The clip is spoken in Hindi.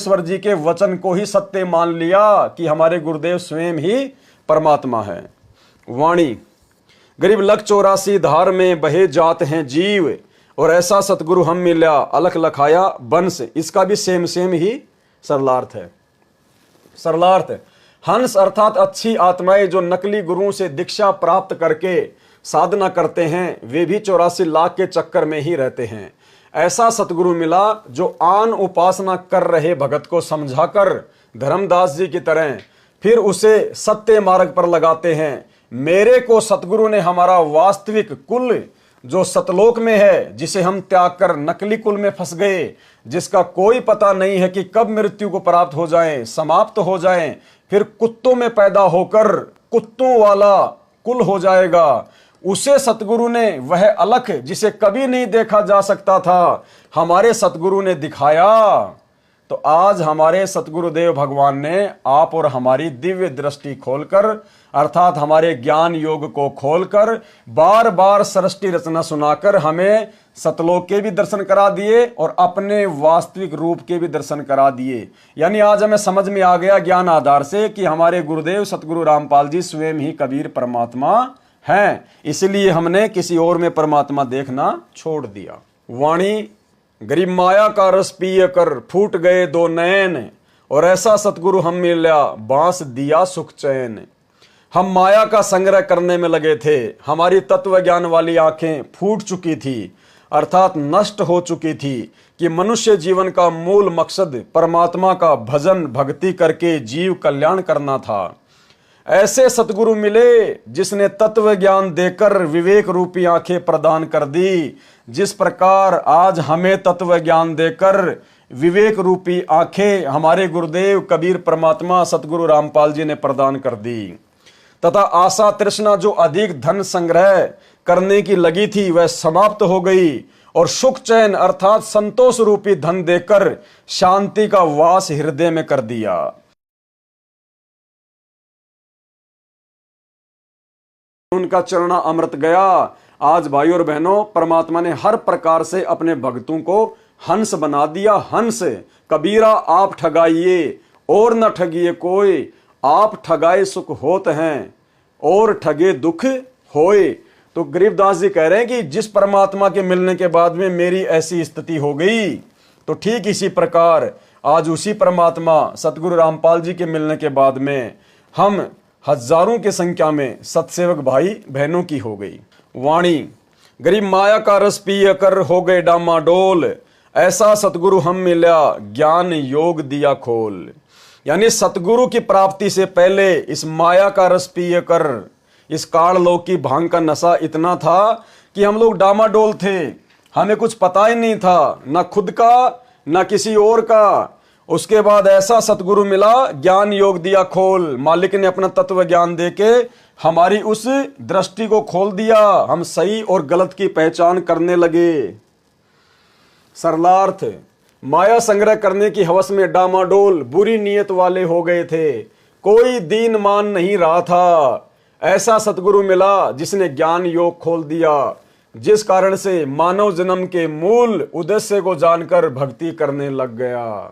ईश्वर जी के वचन को ही सत्य मान लिया कि हमारे गुरुदेव स्वयं ही परमात्मा है। वाणी, गरीब लख 84 धार में बहे जात हैं जीव, और ऐसा सतगुरु हम मिल्या अलख लखाया बंस। इसका भी सेम ही सरलार्थ है। सरलार्थ, हंस अर्थात अच्छी आत्माएं जो नकली गुरुओं से दीक्षा प्राप्त करके साधना करते हैं, वे भी 84 लाख के चक्कर में ही रहते हैं। ऐसा सतगुरु मिला जो आन उपासना कर रहे भगत को समझाकर धर्मदास जी की तरह फिर उसे सत्य मार्ग पर लगाते हैं। मेरे को सतगुरु ने हमारा वास्तविक कुल जो सतलोक में है, जिसे हम त्याग कर नकली कुल में फंस गए, जिसका कोई पता नहीं है कि कब मृत्यु को प्राप्त हो जाएं, समाप्त हो जाएं, फिर कुत्तों में पैदा होकर कुत्तों वाला कुल हो जाएगा, उसे सतगुरु ने, वह अलख जिसे कभी नहीं देखा जा सकता था, हमारे सतगुरु ने दिखाया। तो आज हमारे सतगुरुदेव भगवान ने आप और हमारी दिव्य दृष्टि खोलकर, अर्थात हमारे ज्ञान योग को खोलकर, बार बार सृष्टि रचना सुनाकर हमें सतलोक के भी दर्शन करा दिए और अपने वास्तविक रूप के भी दर्शन करा दिए। यानी आज हमें समझ में आ गया ज्ञान आधार से कि हमारे गुरुदेव सतगुरु रामपाल जी स्वयं ही कबीर परमात्मा हैं। इसलिए हमने किसी और में परमात्मा देखना छोड़ दिया। वाणी, गरीब माया का रस पिए कर फूट गए दो नैन, और ऐसा सतगुरु हम मिला बांस दिया सुख चैन। हम माया का संग्रह करने में लगे थे, हमारी तत्व ज्ञान वाली आंखें फूट चुकी थी, अर्थात नष्ट हो चुकी थी कि मनुष्य जीवन का मूल मकसद परमात्मा का भजन भक्ति करके जीव कल्याण करना था। ऐसे सतगुरु मिले जिसने तत्व ज्ञान देकर विवेक रूपी आंखें प्रदान कर दी। जिस प्रकार आज हमें तत्व ज्ञान देकर विवेक रूपी आंखें हमारे गुरुदेव कबीर परमात्मा सतगुरु रामपाल जी ने प्रदान कर दी, तथा आशा तृष्णा जो अधिक धन संग्रह करने की लगी थी वह समाप्त हो गई, और सुख चैन अर्थात संतोष रूपी धन देकर शांति का वास हृदय में कर दिया। उनका चरणा अमृत गया। आज भाई और बहनों, परमात्मा ने हर प्रकार से अपने भक्तों को हंस बना दिया। हंस, कबीरा आप ठगाइए और न ठगिए कोई, आप ठगाए सुख होत हैं और ठगे दुख होए। तो गरीबदास जी कह रहे हैं कि जिस परमात्मा के मिलने के बाद में मेरी ऐसी स्थिति हो गई, तो ठीक इसी प्रकार आज उसी परमात्मा सतगुरु रामपाल जी के मिलने के बाद में हम हजारों की संख्या में सतसेवक भाई बहनों की हो गई। वाणी, गरीब माया का रस पिए कर हो गए डामाडोल, ऐसा सतगुरु हम मिला ज्ञान योग दिया खोल। यानी सतगुरु की प्राप्ति से पहले इस माया का रस पिए कर, इस काललोक की भांग का नशा इतना था कि हम लोग डामाडोल थे, हमें कुछ पता ही नहीं था, ना खुद का ना किसी और का। उसके बाद ऐसा सतगुरु मिला, ज्ञान योग दिया खोल। मालिक ने अपना तत्व ज्ञान देके हमारी उस दृष्टि को खोल दिया, हम सही और गलत की पहचान करने लगे। सरलार्थ, माया संग्रह करने की हवस में डामाडोल बुरी नीयत वाले हो गए थे, कोई दीन मान नहीं रहा था। ऐसा सतगुरु मिला जिसने ज्ञान योग खोल दिया, जिस कारण से मानव जन्म के मूल उद्देश्य को जानकर भक्ति करने लग गया।